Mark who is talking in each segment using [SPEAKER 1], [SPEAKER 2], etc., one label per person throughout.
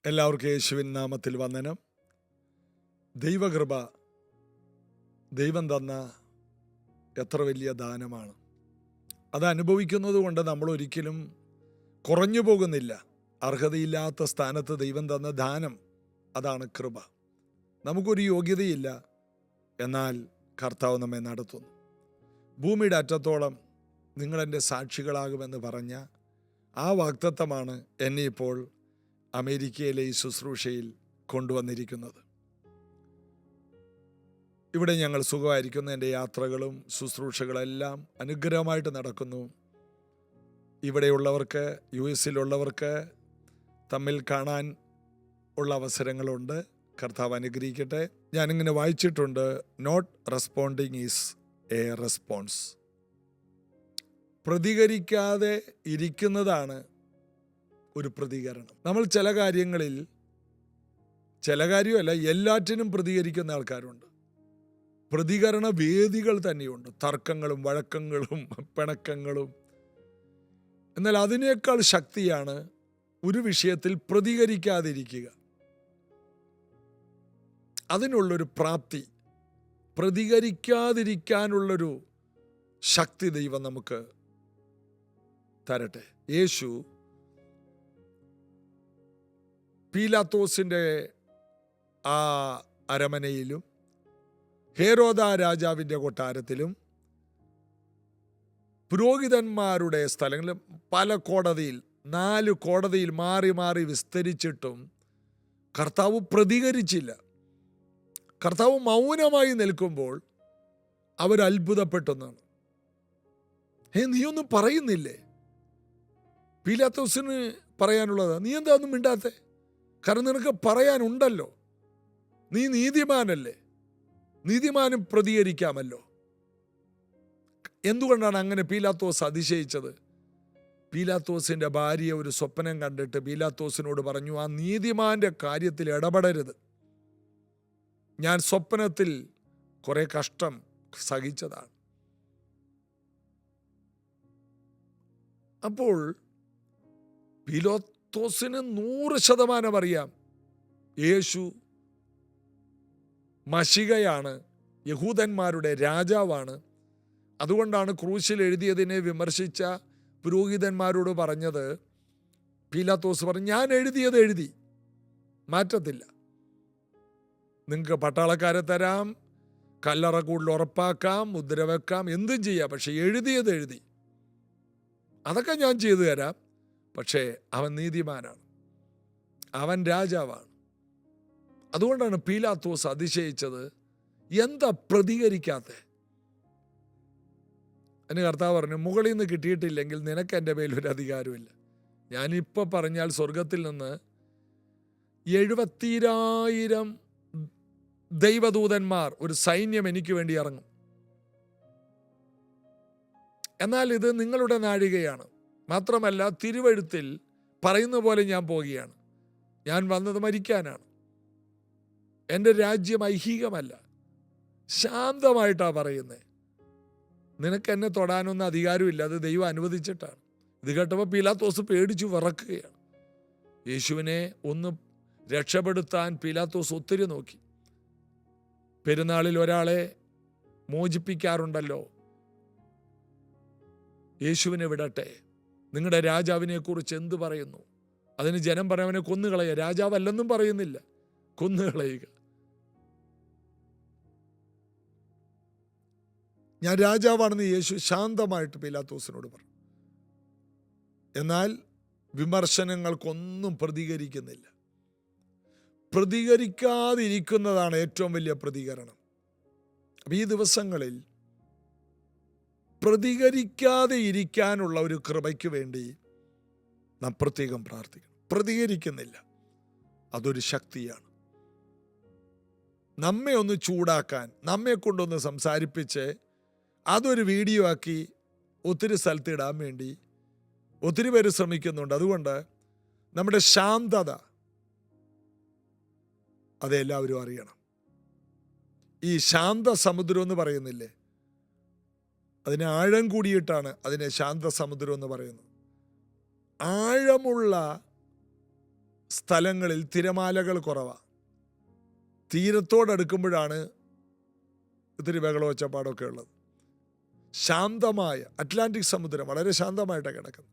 [SPEAKER 1] എല്ലാവർക്കും യേശുവിൻ നാമത്തിൽ വന്ദനം. ദൈവകൃപ ദൈവം തന്ന എത്ര വലിയ ദാനമാണ്. അത് അനുഭവിക്കുന്നത് കൊണ്ട് നമ്മൾ ഒരിക്കലും കുറഞ്ഞു പോകുന്നില്ല. അർഹതയില്ലാത്ത സ്ഥാനത്ത് ദൈവം തന്ന ദാനം, അതാണ് കൃപ. നമുക്കൊരു യോഗ്യതയില്ല, എന്നാൽ കർത്താവ് നമ്മെ നടത്തുന്നു. ഭൂമിയുടെ അറ്റത്തോളം നിങ്ങളെൻ്റെ സാക്ഷികളാകുമെന്ന് പറഞ്ഞ ആ വാഗ്ദത്തമാണ് എന്നെ ഇപ്പോൾ അമേരിക്കയിലെ ഈ ശുശ്രൂഷയിൽ കൊണ്ടുവന്നിരിക്കുന്നത്. ഇവിടെ ഞങ്ങൾ സുഖമായിരിക്കുന്നു. എൻ്റെ യാത്രകളും ശുശ്രൂഷകളെല്ലാം അനുഗ്രഹമായിട്ട് നടക്കുന്നു. ഇവിടെയുള്ളവർക്ക്, US-ലുള്ളവർക്ക് തമ്മിൽ കാണാൻ ഉള്ള അവസരങ്ങളുണ്ട്. കർത്താവ് അനുഗ്രഹിക്കട്ടെ. ഞാനിങ്ങനെ വായിച്ചിട്ടുണ്ട്, not responding is a response. പ്രതികരിക്കാതെ ഇരിക്കുന്നതാണ് ഒരു പ്രതികരണം. നമ്മൾ ചില കാര്യമല്ല, എല്ലാറ്റിനും പ്രതികരിക്കുന്ന ആൾക്കാരുണ്ട്. പ്രതികരണ വേദികൾ തന്നെയുണ്ട്. തർക്കങ്ങളും വഴക്കങ്ങളും പിണക്കങ്ങളും. എന്നാൽ അതിനേക്കാൾ ശക്തിയാണ് ഒരു വിഷയത്തിൽ പ്രതികരിക്കാതിരിക്കുക. അതിനുള്ളൊരു പ്രാപ്തി, പ്രതികരിക്കാതിരിക്കാനുള്ളൊരു ശക്തി ദൈവം നമുക്ക് തരട്ടെ. യേശു പീലാത്തോസിൻ്റെ ആ അരമനയിലും ഹേരോദ രാജാവിൻ്റെ കൊട്ടാരത്തിലും പുരോഹിതന്മാരുടെ സ്ഥലങ്ങളിലും പല കോടതിയിൽ, 4 കോടതിയിൽ മാറി മാറി വിസ്തരിച്ചിട്ടും കർത്താവ് പ്രതികരിച്ചില്ല. കർത്താവ് മൗനമായി നിൽക്കുമ്പോൾ അവരത്ഭുതപ്പെട്ടെന്നാണ്. നീയൊന്നും പറയുന്നില്ലേ? പീലാത്തോസിന് പറയാനുള്ളത്, നീ എന്താ ഒന്നും മിണ്ടാത്തെ? കാരണം നിനക്ക് പറയാനുണ്ടല്ലോ. നീ നീതിമാനല്ലേ, നീതിമാനും പ്രതികരിക്കാമല്ലോ. എന്തുകൊണ്ടാണ് അങ്ങനെ പീലാത്തോസ് അതിശയിച്ചത്? പീലാത്തോസിൻ്റെ ഭാര്യ ഒരു സ്വപ്നം കണ്ടിട്ട് പീലാത്തോസിനോട് പറഞ്ഞു, ആ നീതിമാന്റെ കാര്യത്തിൽ ഇടപെടരുത്. ഞാൻ സ്വപ്നത്തിൽ കുറെ കഷ്ടം സഹിച്ചതാണ്. അപ്പോൾ പീലാത്തോസിന് 100% അറിയാം, യേശു മശിഹയാണ്, യഹൂദന്മാരുടെ രാജാവാണ്. അതുകൊണ്ടാണ് ക്രൂശിൽ എഴുതിയതിനെ വിമർശിച്ച പുരോഹിതന്മാരോട് പറഞ്ഞത്, പീലാത്തോസ് പറഞ്ഞു, ഞാൻ എഴുതിയത് എഴുതി, മാറ്റത്തില്ല. നിങ്ങൾക്ക് പട്ടാളക്കാരെ തരാം, കല്ലറ കൂടുതൽ ഉറപ്പാക്കാം, മുദ്ര വെക്കാം, എന്തും ചെയ്യാം, പക്ഷെ എഴുതിയത് എഴുതി. അതൊക്കെ ഞാൻ ചെയ്തു തരാം. പക്ഷേ അവൻ നീതിമാനാണ്, അവൻ രാജാവാണ്. അതുകൊണ്ടാണ് പീലാത്തോസ് അതിശയിച്ചത്, എന്താ പ്രതികരിക്കാത്തെ? അതിന് കർത്താവ് പറഞ്ഞു, മുകളിൽ നിന്ന് കിട്ടിയിട്ടില്ലെങ്കിൽ നിനക്ക് എൻ്റെ മേലൊരു അധികാരമില്ല. ഞാനിപ്പോൾ പറഞ്ഞാൽ സ്വർഗത്തിൽ നിന്ന് 70,000 ദൈവദൂതന്മാർ, ഒരു സൈന്യം എനിക്ക് വേണ്ടി ഇറങ്ങും. എന്നാൽ ഇത് നിങ്ങളുടെ നാഴികയാണ്. മാത്രമല്ല, തിരുവെഴുത്തിൽ പറയുന്ന പോലെ ഞാൻ പോവുകയാണ്. ഞാൻ വന്നത് മരിക്കാനാണ്. എൻ്റെ രാജ്യം ഐഹികമല്ല, ശാന്തമായിട്ടാണ് പറയുന്നത്. നിനക്ക് എന്നെ തൊടാനൊന്നും അധികാരമില്ല, അത് ദൈവം അനുവദിച്ചിട്ടാണ്. ഇത് കേട്ടപ്പോൾ പീലാത്തോസ് പേടിച്ചു വിറക്കുകയാണ്. യേശുവിനെ ഒന്ന് രക്ഷപ്പെടുത്താൻ പീലാത്തോസ് ഒത്തിരി നോക്കി. പെരുന്നാളിൽ ഒരാളെ മോചിപ്പിക്കാറുണ്ടല്ലോ. യേശുവിനെ വിടട്ടെ, നിങ്ങളുടെ രാജാവിനെ കുറിച്ച് എന്ത് പറയുന്നു? അതിന് ജനം പറയവനെ കൊന്നുകളയുക. രാജാവല്ലെന്നും പറയുന്നില്ല, കൊന്നുകളയുക. ഞാൻ രാജാവാണെന്ന് യേശു ശാന്തമായിട്ട് പീലാത്തോസിനോട് പറഞ്ഞു. എന്നാൽ വിമർശനങ്ങൾക്കൊന്നും പ്രതികരിക്കുന്നില്ല. പ്രതികരിക്കാതിരിക്കുന്നതാണ് ഏറ്റവും വലിയ പ്രതികരണം. അപ്പം ഈ ദിവസങ്ങളിൽ പ്രതികരിക്കാതെ ഇരിക്കാനുള്ള ഒരു കൃപയ്ക്ക് വേണ്ടി നാം പ്രത്യേകം പ്രാർത്ഥിക്കണം. പ്രതികരിക്കുന്നില്ല, അതൊരു ശക്തിയാണ്. നമ്മെ ഒന്ന് ചൂടാക്കാൻ, നമ്മെ കൊണ്ടൊന്ന് സംസാരിപ്പിച്ച് അതൊരു വീഡിയോ ആക്കി ഒത്തിരി സ്ഥലത്ത് ഇടാൻ വേണ്ടി ഒത്തിരി പേര് ശ്രമിക്കുന്നുണ്ട്. അതുകൊണ്ട് നമ്മുടെ ശാന്തത അതെല്ലാവരും അറിയണം. ഈ ശാന്ത സമുദ്രം എന്ന് പറയുന്നില്ലേ, അതിന് ആഴം കൂടിയിട്ടാണ് അതിനെ ശാന്തസമുദ്രം എന്ന് പറയുന്നത്. ആഴമുള്ള സ്ഥലങ്ങളിൽ തിരമാലകൾ കുറവാണ്. തീരത്തോടടുക്കുമ്പോഴാണ് ഇത്തിരി ബഹളവച്ചപ്പാടൊക്കെ ഉള്ളത്. ശാന്തമായ അറ്റ്ലാന്റിക് സമുദ്രം വളരെ ശാന്തമായിട്ടാണ് കിടക്കുന്നത്.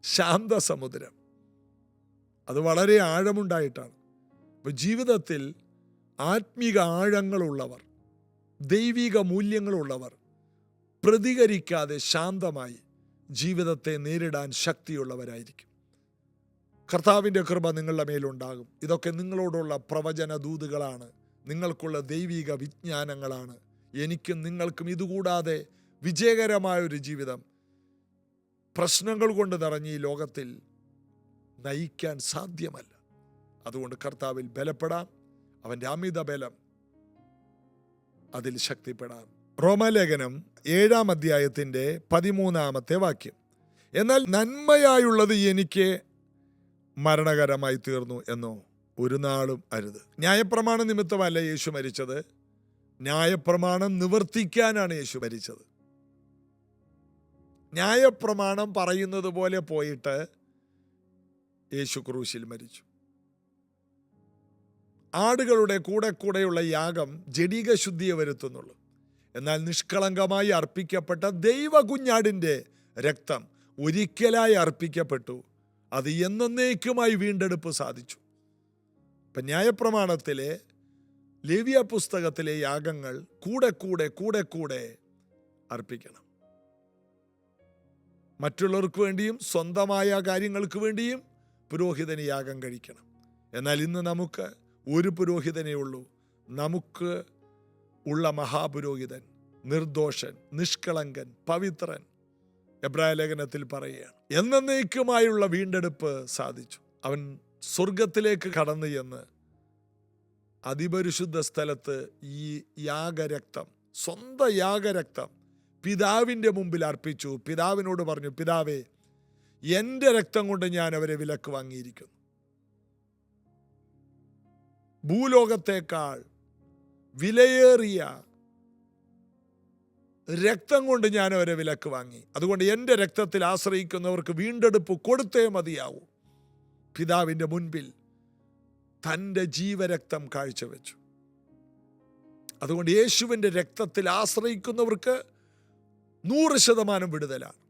[SPEAKER 1] ശാന്ത സമുദ്രം, അത് വളരെ ആഴമുണ്ടായിട്ടാണ്. അപ്പോൾ ജീവിതത്തിൽ ആത്മീക ആഴങ്ങളുള്ളവർ, ദൈവിക മൂല്യങ്ങളുള്ളവർ പ്രതികരിക്കാതെ ശാന്തമായി ജീവിതത്തെ നേരിടാൻ ശക്തിയുള്ളവരായിരിക്കും. കർത്താവിൻ്റെ കൃപ നിങ്ങളുടെ മേലുണ്ടാകും. ഇതൊക്കെ നിങ്ങളോടുള്ള പ്രവചന ദൂതുകളാണ്, നിങ്ങൾക്കുള്ള ദൈവിക വിജ്ഞാനങ്ങളാണ്. എനിക്കും നിങ്ങൾക്കും ഇതുകൂടാതെ വിജയകരമായൊരു ജീവിതം പ്രശ്നങ്ങൾ കൊണ്ട് നിറഞ്ഞ ഈ ലോകത്തിൽ നയിക്കാൻ സാധ്യമല്ല. അതുകൊണ്ട് കർത്താവിൽ ബലപ്പെടാം, അവൻ്റെ അമിത ബലം അതിൽ ശക്തിപ്പെടാം. റോമാലേഖനം 7-ാം അധ്യായത്തിൻ്റെ 13-ാമത്തെ വാക്യം. എന്നാൽ നന്മയായുള്ളത് എനിക്ക് മരണകരമായി തീർന്നു എന്നോ ഒരു നാളും അരുത്. ന്യായപ്രമാണ നിമിത്തമല്ല യേശു മരിച്ചത്, ന്യായപ്രമാണം നിവർത്തിക്കാനാണ് യേശു മരിച്ചത്. ന്യായപ്രമാണം പറയുന്നത് പോലെ പോയിട്ട് യേശു ക്രൂശിൽ മരിച്ചു. ആടുകളുടെ കൂടെയുള്ള യാഗം ജഡിക ശുദ്ധിയെ വരുത്തുന്നുള്ളൂ. എന്നാൽ നിഷ്കളങ്കമായി അർപ്പിക്കപ്പെട്ട ദൈവ കുഞ്ഞാടിൻ്റെ രക്തം ഒരിക്കലായി അർപ്പിക്കപ്പെട്ടു. അത് എന്നേക്കുമായി വീണ്ടെടുപ്പ് സാധിച്ചു. ഇപ്പം ന്യായപ്രമാണത്തിലെ ലേവ്യ പുസ്തകത്തിലെ യാഗങ്ങൾ കൂടെ അർപ്പിക്കണം. മറ്റുള്ളവർക്ക് വേണ്ടിയും സ്വന്തമായ കാര്യങ്ങൾക്ക് വേണ്ടിയും പുരോഹിതന് യാഗം കഴിക്കണം. എന്നാൽ ഇന്ന് നമുക്ക് ഒരു പുരോഹിതനേ ഉള്ളൂ. നമുക്ക് ഉള്ള മഹാപുരോഹിതൻ നിർദോഷൻ, നിഷ്കളങ്കൻ, പവിത്രൻ. എബ്രായ ലേഖനത്തിൽ പറയുകയാണ്, എന്നേക്കുമായുള്ള വീണ്ടെടുപ്പ് സാധിച്ചു. അവൻ സ്വർഗത്തിലേക്ക് കടന്നു ചെന്ന് അതിപരിശുദ്ധ സ്ഥലത്ത് ഈ യാഗരക്തം, സ്വന്തം യാഗരക്തം പിതാവിൻ്റെ മുമ്പിൽ അർപ്പിച്ചു. പിതാവിനോട് പറഞ്ഞു, പിതാവേ, എൻ്റെ രക്തം കൊണ്ട് ഞാൻ അവരെ വിലക്ക് വാങ്ങിയിരിക്കുന്നു. ഭൂലോകത്തേക്കാൾ വിലയേറിയ രക്തം കൊണ്ട് ഞാൻ അവരെ വിലക്ക് വാങ്ങി. അതുകൊണ്ട് എൻ്റെ രക്തത്തിൽ ആശ്രയിക്കുന്നവർക്ക് വീണ്ടെടുപ്പ് കൊടുത്തേ മതിയാവൂ. പിതാവിൻ്റെ മുൻപിൽ തൻ്റെ ജീവരക്തം കാഴ്ചവെച്ചു. അതുകൊണ്ട് യേശുവിൻ്റെ രക്തത്തിൽ ആശ്രയിക്കുന്നവർക്ക് 100% വിടുതലാണ്.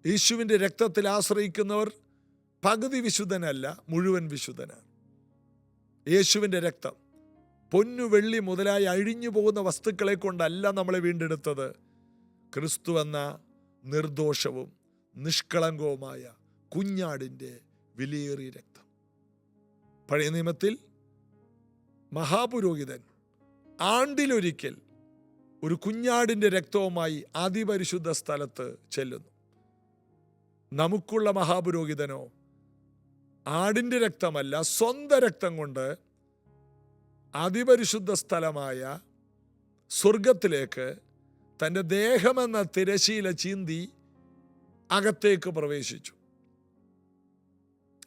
[SPEAKER 1] യേശുവിൻ്റെ രക്തത്തിൽ ആശ്രയിക്കുന്നവർ പകുതി വിശുദ്ധനല്ല, മുഴുവൻ വിശുദ്ധനാണ്. യേശുവിൻ്റെ രക്തം പൊന്നു, വെള്ളി മുതലായി അഴിഞ്ഞു പോകുന്ന വസ്തുക്കളെ കൊണ്ടല്ല നമ്മളെ വീണ്ടെടുത്തത്. ക്രിസ്തു എന്ന നിർദോഷവും നിഷ്കളങ്കവുമായ കുഞ്ഞാടിൻ്റെ വിലയേറിയ രക്തം. പഴയ നിയമത്തിൽ മഹാപുരോഹിതൻ ആണ്ടിലൊരിക്കൽ ഒരു കുഞ്ഞാടിൻ്റെ രക്തവുമായി അതിപരിശുദ്ധ സ്ഥലത്ത് ചെല്ലുന്നു. നമുക്കുള്ള മഹാപുരോഹിതനോ ആടിൻ്റെ രക്തമല്ല, സ്വന്തം രക്തം കൊണ്ട് അതിപരിശുദ്ധ സ്ഥലമായ സ്വർഗത്തിലേക്ക് തൻ്റെ ദേഹമെന്ന തിരശീല ചീന്തി അകത്തേക്ക് പ്രവേശിച്ചു.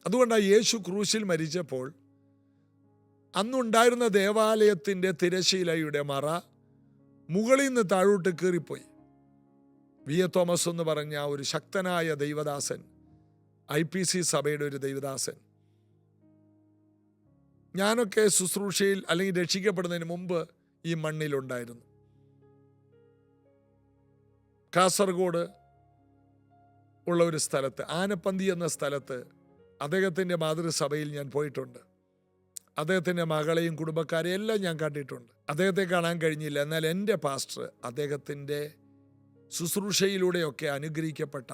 [SPEAKER 1] അതുകൊണ്ടാണ് യേശു ക്രൂശിൽ മരിച്ചപ്പോൾ അന്നുണ്ടായിരുന്ന ദേവാലയത്തിൻ്റെ തിരശീലയുടെ മറ മുകളിൽ നിന്ന് താഴോട്ട് കീറിപ്പോയി. വി എ തോമസ് എന്ന് പറഞ്ഞ ഒരു ശക്തനായ ദൈവദാസൻ, IPC സഭയുടെ ഒരു ദൈവദാസൻ, ഞാനൊക്കെ ശുശ്രൂഷയിൽ അല്ലെങ്കിൽ രക്ഷിക്കപ്പെടുന്നതിന് മുമ്പ് ഈ മണ്ണിലുണ്ടായിരുന്നു. കാസർഗോഡ് ഉള്ള ഒരു സ്ഥലത്ത്, ആനപ്പന്തി എന്ന സ്ഥലത്ത് അദ്ദേഹത്തിൻ്റെ മാതൃസഭയിൽ ഞാൻ പോയിട്ടുണ്ട്. അദ്ദേഹത്തിൻ്റെ മകളെയും കുടുംബക്കാരെയും എല്ലാം ഞാൻ കണ്ടിട്ടുണ്ട്. അദ്ദേഹത്തെ കാണാൻ കഴിഞ്ഞില്ല. എന്നാൽ എൻ്റെ പാസ്റ്റർ അദ്ദേഹത്തിൻ്റെ ശുശ്രൂഷയിലൂടെയൊക്കെ അനുഗ്രഹിക്കപ്പെട്ട,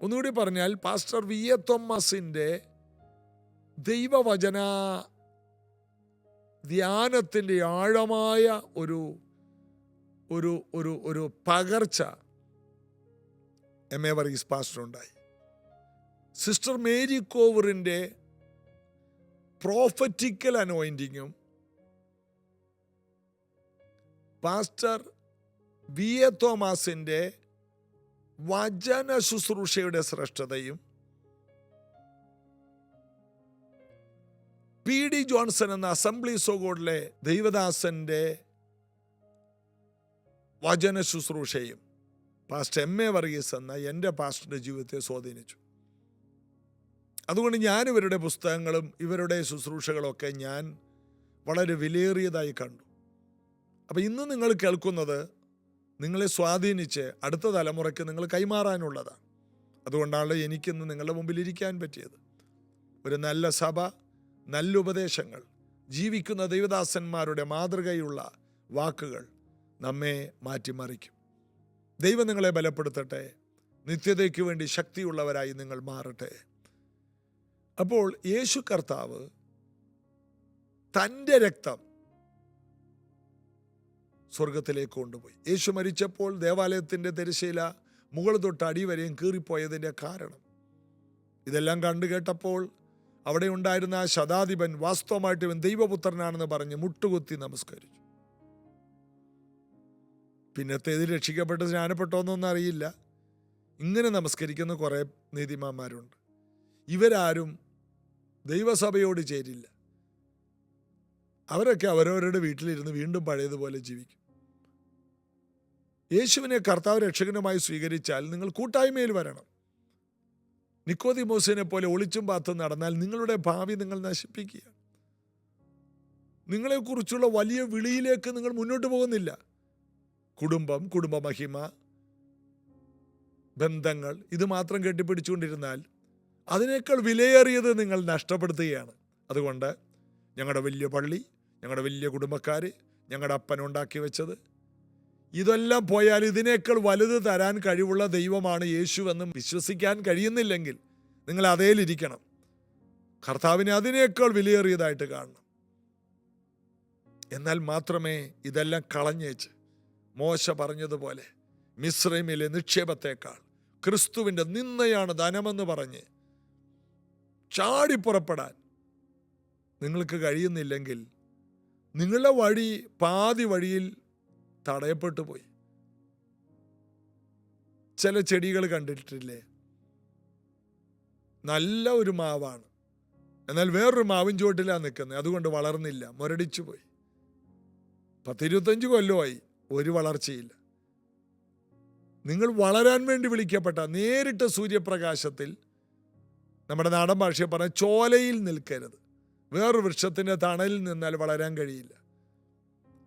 [SPEAKER 1] ഒന്നുകൂടി പറഞ്ഞാൽ പാസ്റ്റർ വി എ തോമസിൻ്റെ ദൈവവചന ധ്യാനത്തിൻ്റെ ആഴമായ ഒരു ഒരു ഒരു ഒരു പകർച്ച എം എ വർഗീസ് പാസ്റ്ററുണ്ടായി. സിസ്റ്റർ മേരി കോവറിൻ്റെ പ്രോഫറ്റിക്കൽ അനോയിൻറ്റിങ്ങും പാസ്റ്റർ വി എ തോമസിൻ്റെ വചന ശുശ്രൂഷയുടെ ശ്രേഷ്ഠതയും PD ജോൺസൺ എന്ന അസംബ്ലീസ് ഓഫ് ഗോഡിലെ ദൈവദാസന്റെ വചന ശുശ്രൂഷയും പാസ്റ്റർ എം എ വർഗീസ് എന്ന എൻ്റെ പാസ്റ്ററുടെ ജീവിതത്തെ സ്വാധീനിച്ചു. അതുകൊണ്ട് ഞാൻ ഇവരുടെ പുസ്തകങ്ങളും ഇവരുടെ ശുശ്രൂഷകളൊക്കെ ഞാൻ വളരെ വിലയേറിയതായി കണ്ടു. അപ്പം ഇന്ന് നിങ്ങൾ കേൾക്കുന്നത് നിങ്ങളെ സ്വാധീനിച്ച് അടുത്ത തലമുറയ്ക്ക് നിങ്ങൾ കൈമാറാനുള്ളതാണ്. അതുകൊണ്ടാണ് എനിക്കിന്ന് നിങ്ങളുടെ മുമ്പിൽ ഇരിക്കാൻ പറ്റിയത്. ഒരു നല്ല സഭ, നല്ല ഉപദേശങ്ങൾ, ജീവിക്കുന്ന ദൈവദാസന്മാരുടെ മാതൃകയുള്ള വാക്കുകൾ നമ്മെ മാറ്റിമറിക്കും. ദൈവം നിങ്ങളെ ബലപ്പെടുത്തട്ടെ. നിത്യതയ്ക്ക് വേണ്ടി ശക്തിയുള്ളവരായി നിങ്ങൾ മാറട്ടെ. അപ്പോൾ യേശു കർത്താവ് തൻ്റെ രക്തം സ്വർഗത്തിലേക്ക് കൊണ്ടുപോയി. യേശു മരിച്ചപ്പോൾ ദേവാലയത്തിൻ്റെ തിരശ്ശീല മുകൾ തൊട്ട് അടിവരെയും കീറിപ്പോയതിൻ്റെ കാരണം ഇതെല്ലാം കണ്ടു കേട്ടപ്പോൾ അവിടെ ഉണ്ടായിരുന്ന ആ ശതാധിപൻ വാസ്തവമായിട്ട് ഇവൻ ദൈവപുത്രനാണെന്ന് പറഞ്ഞ് മുട്ടുകുത്തി നമസ്കരിച്ചു. പിന്നത്തേത് രക്ഷിക്കപ്പെട്ട് സ്നാനപ്പെട്ടോന്നൊന്നും അറിയില്ല. ഇങ്ങനെ നമസ്കരിക്കുന്ന കുറേ നീതിമാന്മാരുണ്ട്. ഇവരാരും ദൈവസഭയോട് ചേരില്ല. അവരൊക്കെ അവരവരുടെ വീട്ടിലിരുന്ന് വീണ്ടും പഴയതുപോലെ ജീവിക്കും. യേശുവിനെ കർത്താവ് രക്ഷകനുമായി സ്വീകരിച്ചാൽ നിങ്ങൾ കൂട്ടായ്മയിൽ വരണം. നിക്കോദിമോസിനെ പോലെ ഒളിച്ചും പാത്തും നടന്നാൽ നിങ്ങളുടെ ഭാവി നിങ്ങൾ നശിപ്പിക്കുകയാണ്. നിങ്ങളെക്കുറിച്ചുള്ള വലിയ വിളിയിലേക്ക് നിങ്ങൾ മുന്നോട്ട് പോകുന്നില്ല. കുടുംബം, കുടുംബമഹിമ, ബന്ധങ്ങൾ ഇത് മാത്രം കെട്ടിപ്പിടിച്ചുകൊണ്ടിരുന്നാൽ അതിനേക്കാൾ വിലയേറിയത് നിങ്ങൾ നഷ്ടപ്പെടുത്തുകയാണ്. അതുകൊണ്ട് ഞങ്ങളുടെ വലിയ പള്ളി, ഞങ്ങളുടെ വലിയ കുടുംബക്കാർ, ഞങ്ങളുടെ അപ്പൻ ഉണ്ടാക്കി വെച്ചത്, ഇതെല്ലാം പോയാൽ ഇതിനേക്കാൾ വലുത് തരാൻ കഴിവുള്ള ദൈവമാണ് യേശു എന്ന് വിശ്വസിക്കാൻ കഴിയുന്നില്ലെങ്കിൽ നിങ്ങൾ അതേലിരിക്കണം. കർത്താവിനെ അതിനേക്കാൾ വിലയേറിയതായിട്ട് കാണണം. എന്നാൽ മാത്രമേ ഇതെല്ലാം കളഞ്ഞേച്ച് മോശ പറഞ്ഞതുപോലെ മിസ്രൈമിലെ നിക്ഷേപത്തേക്കാൾ ക്രിസ്തുവിൻ്റെ നിന്ദയാണ് ധനമെന്ന് പറഞ്ഞ് ചാടിപ്പുറപ്പെടാൻ നിങ്ങൾക്ക് കഴിയുന്നില്ലെങ്കിൽ നിങ്ങളുടെ വഴി പാതി വഴിയിൽ തടയപ്പെട്ടു പോയി. ചില ചെടികൾ കണ്ടിട്ടില്ലേ? നല്ല ഒരു മാവാണ്, എന്നാൽ വേറൊരു മാവിൻ ചുവട്ടിലാണ് നിൽക്കുന്നത്. അതുകൊണ്ട് വളർന്നില്ല, മുരടിച്ചു പോയി. 10-25 കൊല്ലമായി, ഒരു വളർച്ചയില്ല. നിങ്ങൾ വളരാൻ വേണ്ടി വിളിക്കപ്പെട്ട നേരിട്ട് സൂര്യപ്രകാശത്തിൽ, നമ്മുടെ നാടൻ ഭാഷയെ പറഞ്ഞ ചോലയിൽ നിൽക്കരുത്. വേറൊരു വൃക്ഷത്തിൻ്റെ തണലിൽ നിന്നാൽ വളരാൻ കഴിയില്ല.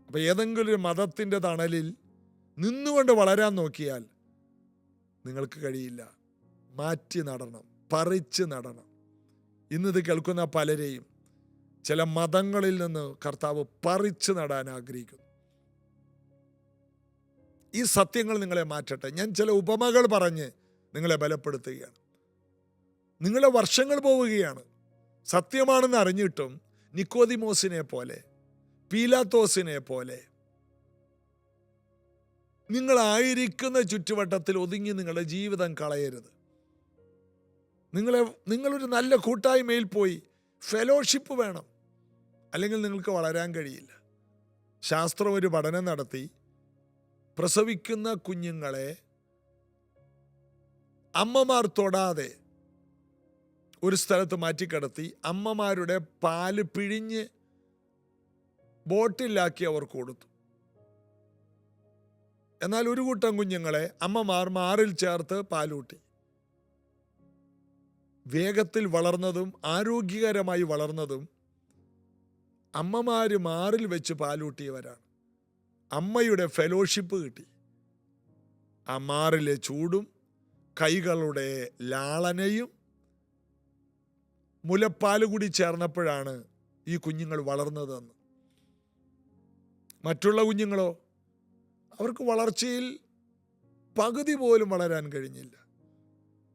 [SPEAKER 1] അപ്പം ഏതെങ്കിലും ഒരു മതത്തിൻ്റെ തണലിൽ നിന്നുകൊണ്ട് വളരാൻ നോക്കിയാൽ നിങ്ങൾക്ക് കഴിയില്ല. മാറ്റി നടണം, പറിച്ച് നടണം. ഇന്നിത് കേൾക്കുന്ന പലരെയും ചില മതങ്ങളിൽ നിന്ന് കർത്താവ് പറിച്ചു നടാൻ ആഗ്രഹിക്കുന്നു. ഈ സത്യങ്ങൾ നിങ്ങളെ മാറ്റട്ടെ. ഞാൻ ചില ഉപമകൾ പറഞ്ഞ് നിങ്ങളെ ബലപ്പെടുത്തുകയാണ്. നിങ്ങളെ വർഷങ്ങൾ പോവുകയാണ്. സത്യമാണെന്ന് അറിഞ്ഞിട്ടും നിക്കോദിമോസിനെ പോലെ, പീലാത്തോസിനെ പോലെ നിങ്ങളായിരിക്കുന്ന ചുറ്റുവട്ടത്തിൽ ഒതുങ്ങി നിങ്ങളുടെ ജീവിതം കളയരുത്. നിങ്ങളൊരു നല്ല കൂട്ടായ്മയിൽ പോയി ഫെലോഷിപ്പ് വേണം, അല്ലെങ്കിൽ നിങ്ങൾക്ക് വളരാൻ കഴിയില്ല. ശാസ്ത്രം ഒരു പഠനം നടത്തി പ്രസവിക്കുന്ന കുഞ്ഞുങ്ങളെ അമ്മമാർ തൊടാതെ ഒരു സ്ഥലത്ത് മാറ്റിക്കിടത്തി അമ്മമാരുടെ പാല് പിഴിഞ്ഞ് ബോട്ടിലാക്കി അവർക്ക് കൊടുത്തു. എന്നാൽ ഒരു കൂട്ടം കുഞ്ഞുങ്ങളെ അമ്മമാർ മാറിൽ ചേർത്ത് പാലൂട്ടി. വേഗത്തിൽ വളർന്നതും ആരോഗ്യകരമായി വളർന്നതും അമ്മമാര് മാറിൽ വെച്ച് പാലൂട്ടിയവരാണ്. അമ്മയുടെ ഫെലോഷിപ്പ് കിട്ടി. ആ മാറിലെ ചൂടും കൈകളുടെ ലാളനയും മുലപ്പാൽ കൂടി ചേർന്നപ്പോഴാണ് ഈ കുഞ്ഞുങ്ങൾ വളർന്നതെന്ന്. മറ്റുള്ള കുഞ്ഞുങ്ങളോ, അവർക്ക് വളർച്ചയിൽ പകുതി പോലും വളരാൻ കഴിഞ്ഞില്ല.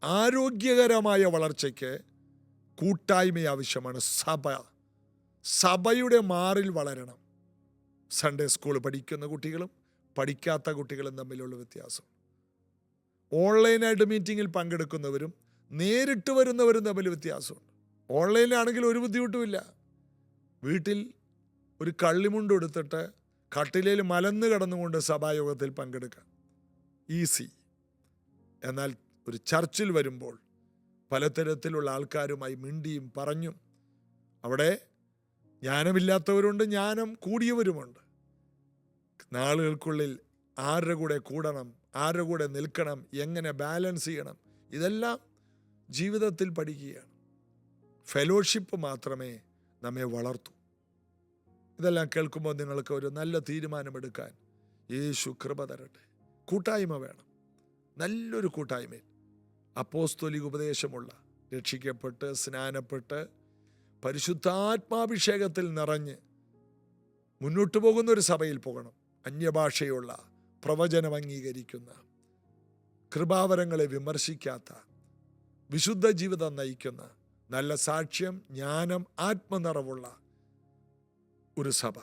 [SPEAKER 1] ആരോഗ്യകരമായ വളർച്ചയ്ക്ക് കൂട്ടായ്മ ആവശ്യമാണ്. സഭയുടെ മാറിൽ വളരണം. സൺഡേ സ്കൂൾ പഠിക്കുന്ന കുട്ടികളും പഠിക്കാത്ത കുട്ടികളും തമ്മിലുള്ള വ്യത്യാസം. ഓൺലൈനായിട്ട് മീറ്റിങ്ങിൽ പങ്കെടുക്കുന്നവരും നേരിട്ട് വരുന്നവരും തമ്മിൽ വ്യത്യാസമുണ്ട്. ഓൺലൈനിലാണെങ്കിൽ ഒരു ബുദ്ധിമുട്ടുമില്ല. വീട്ടിൽ ഒരു കള്ളിമുണ്ട് എടുത്തിട്ട് കട്ടിലേൽ മലന്ന് കിടന്നുകൊണ്ട് സഭായോഗത്തിൽ പങ്കെടുക്കാം, ഈസി. എന്നാൽ ഒരു ചർച്ചിൽ വരുമ്പോൾ പലതരത്തിലുള്ള ആൾക്കാരുമായി മിണ്ടിയും പറഞ്ഞും, അവിടെ ജ്ഞാനമില്ലാത്തവരുണ്ട്, ജ്ഞാനം കൂടിയവരുമുണ്ട്. നാളുകൾക്കുള്ളിൽ ആരുടെ കൂടെ കൂടണം, ആരുടെ കൂടെ നിൽക്കണം, എങ്ങനെ ബാലൻസ് ചെയ്യണം, ഇതെല്ലാം ജീവിതത്തിൽ പഠിക്കുകയാണ്. ഫെലോഷിപ്പ് മാത്രമേ നമ്മെ വളർത്തൂ. ഇതെല്ലാം കേൾക്കുമ്പോൾ നിങ്ങൾക്ക് ഒരു നല്ല തീരുമാനമെടുക്കാൻ യേശു കൃപ തരട്ടെ. കൂട്ടായ്മ വേണം. നല്ലൊരു കൂട്ടായ്മയിൽ അപ്പോസ്തോലിക ഉപദേശമുള്ള, രക്ഷിക്കപ്പെട്ട് സ്നാനപ്പെട്ട് പരിശുദ്ധാത്മാഭിഷേകത്തിൽ നിറഞ്ഞ് മുന്നോട്ട് പോകുന്ന ഒരു സഭയിൽ പോകണം. അന്യഭാഷയുള്ള, പ്രവചനം അംഗീകരിക്കുന്ന, കൃപാവരങ്ങളെ വിമർശിക്കാത്ത, വിശുദ്ധ ജീവിതം നയിക്കുന്ന, നല്ല സാക്ഷ്യം, ജ്ഞാനം, ആത്മനിറവുള്ള ഒരു സഭ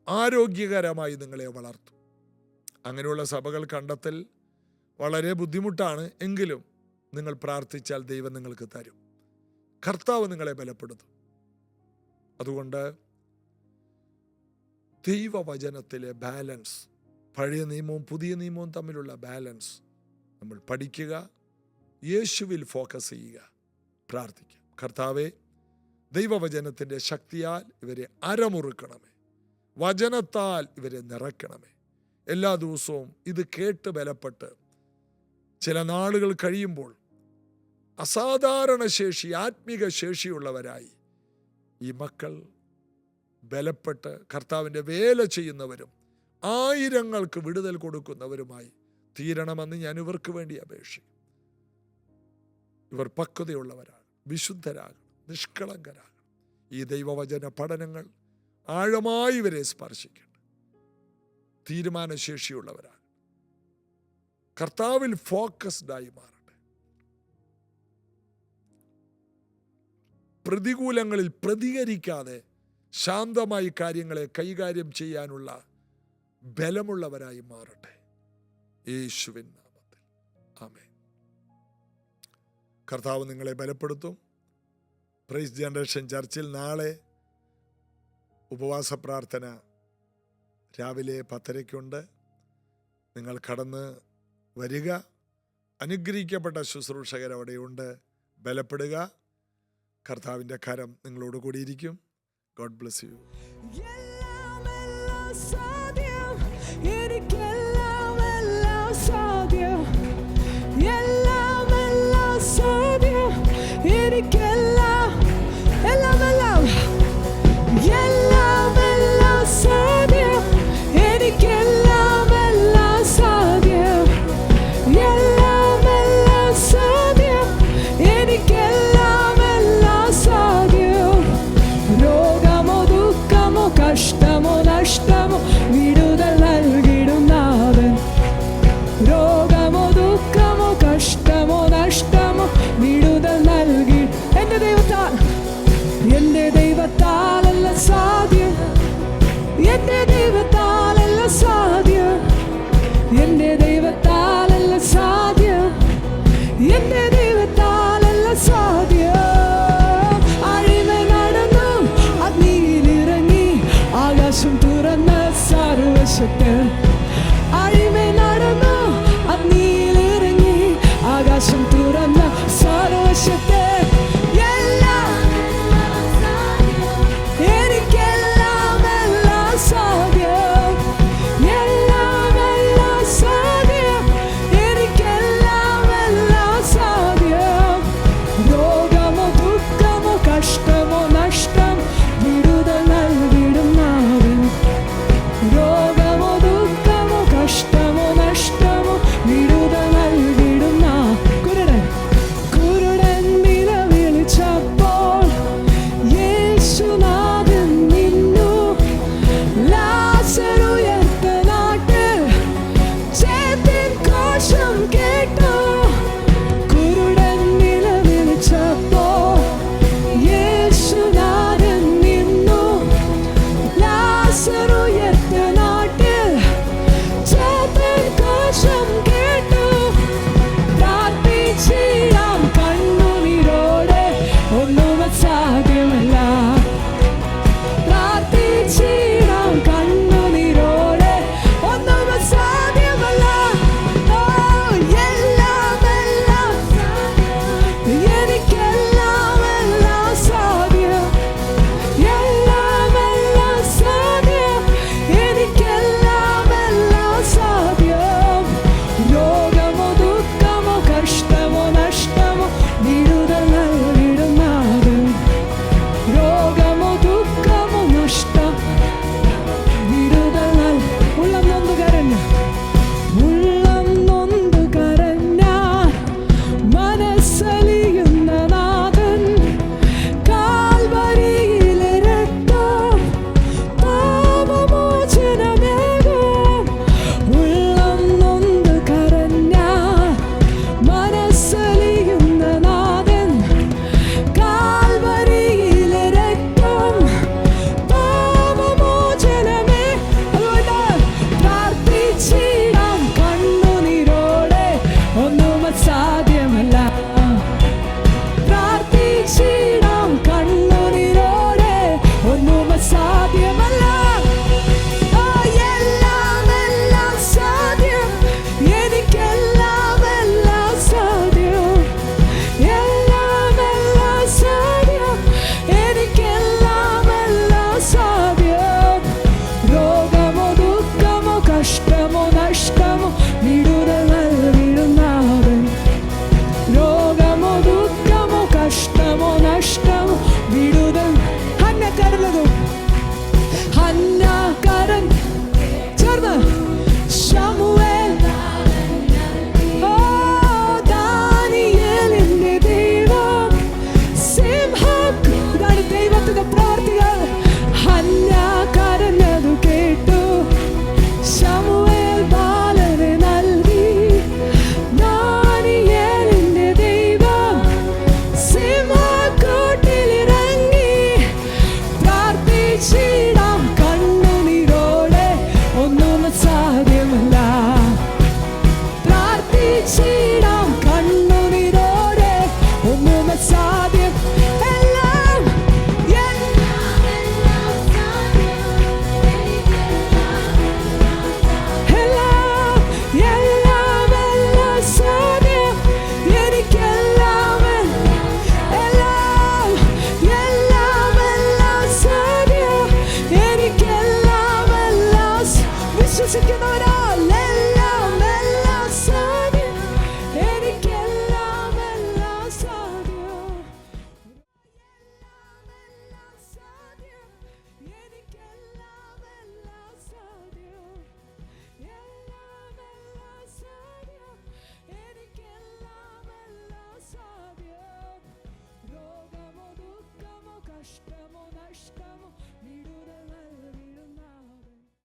[SPEAKER 1] ആരോഗ്യകരമായി നിങ്ങളെ വളർത്തും. അങ്ങനെയുള്ള സഭകൾ കണ്ടെത്തൽ വളരെ ബുദ്ധിമുട്ടാണ്. എങ്കിലും നിങ്ങൾ പ്രാർത്ഥിച്ചാൽ ദൈവം നിങ്ങൾക്ക് തരും. കർത്താവ് നിങ്ങളെ ബലപ്പെടുത്തും. അതുകൊണ്ട് ദൈവവചനത്തിലെ ബാലൻസ്, പഴയ നിയമവും പുതിയ നിയമവും തമ്മിലുള്ള ബാലൻസ് നമ്മൾ പഠിക്കുക. യേശുവിൽ ഫോക്കസ് ചെയ്യുക. പ്രാർത്ഥിക്കുക. കർത്താവേ, ദൈവവചനത്തിൻ്റെ ശക്തിയാൽ ഇവരെ അരമുറുക്കണമേ. വചനത്താൽ ഇവരെ നിറയ്ക്കണമേ. എല്ലാ ദിവസവും ഇത് കേട്ട് ബലപ്പെട്ട് ചില നാളുകൾ കഴിയുമ്പോൾ അസാധാരണ ശേഷി, ആത്മീക ശേഷിയുള്ളവരായി ഈ മക്കൾ ബലപ്പെട്ട് കർത്താവിൻ്റെ വേല ചെയ്യുന്നവരും ആയിരങ്ങൾക്ക് വിടുതൽ കൊടുക്കുന്നവരുമായി തീരണമെന്ന് ഞാൻ ഇവർക്ക് വേണ്ടി അപേക്ഷിക്കും. ഇവർ പക്വതയുള്ളവരാണ്, വിശുദ്ധരാകണം, നിഷ്കളങ്കരാകണം. ഈ ദൈവവചന പഠനങ്ങൾ ആഴമായി ഇവരെ സ്പർശിക്കണം. തീരുമാനശേഷിയുള്ളവരാണ്. കർത്താവിൽ ഫോക്കസ്ഡായി മാറട്ടെ. പ്രതികൂലങ്ങളിൽ പ്രതികരിക്കാതെ ശാന്തമായി കാര്യങ്ങളെ കൈകാര്യം ചെയ്യാനുള്ള ബലമുള്ളവരായി മാറട്ടെ. യേശുവിൻ നാമത്തിൽ ആമേൻ. കർത്താവ് നിങ്ങളെ ബലപ്പെടുത്തും. പ്രൈസ് ജനറേഷൻ ചർച്ചിൽ നാളെ ഉപവാസ പ്രാർത്ഥന രാവിലെ 10:30 നിങ്ങൾ കടന്ന് വരിക. അനുഗ്രഹിക്കപ്പെട്ട ശുശ്രൂഷകർ അവിടെയുണ്ട്. ബലപ്പെടുക. കർത്താവിൻ്റെ കരം നിങ്ങളോട് കൂടിയിരിക്കും. God bless you.